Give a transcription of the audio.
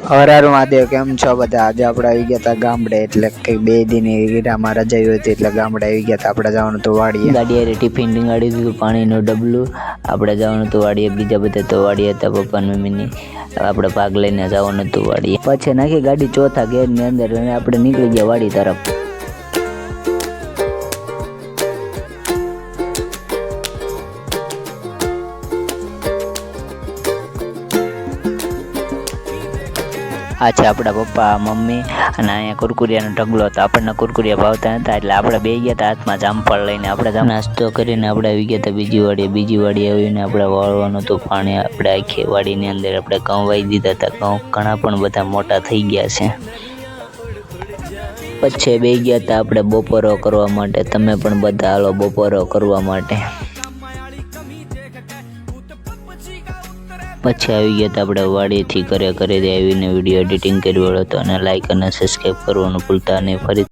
હરાર મહાદેવ, કેમ છો બધા? આજે આપણે આવી ગયા હતા ગામડે, એટલે કંઈક 2 દિન હીરામાં રજા હતી એટલે ગામડે આવી ગયા હતા. આપણે જવાનું હતું વાડીએ. ગાડી હારે ટિફિન ટીંગાડી દીધું, પાણીનું ડબલું. આપણે જવાનું હતું વાડીએ. બીજા બધા તો વાડીએ હતા, પપ્પા ને મમ્મીની. આપણે ભાગ લઈને જવાનું હતું વાડીએ. પછી નાખી ગાડી ચોથા ગેરની અંદર અને આપણે નીકળી ગયા વાડી તરફ. આ છે આપણા પપ્પા મમ્મી અને અહીંયા કુરકુરિયાનો ઢગલો હતો. આપણને કુરકુરિયા ભાવતા હતા એટલે આપણે બે ગયા હતા હાથમાં જામફળ લઈને. આપણે નાસ્તો કરીને આપણે આવી ગયા હતા બીજી વાડીએ આવીને આપણે વાળવાનું હતું પાણી. આપણે આખી વાડીની અંદર આપણે ઘઉં વાવી દીધા હતા. ઘઉં ઘણા પણ બધા મોટા થઈ ગયા છે. પછી બે ગયા હતા આપણે બપોરો કરવા માટે. તમે પણ બધા હાલો બપોરો કરવા માટે. પછી આવી ગયા હતા આપણે વાડીથી ઘરે આવીને વિડીયો એડિટિંગ કર્યો હતો અને લાઈક અને સબસ્ક્રાઈબ કરવાનું ભૂલતા નહીં. ફરી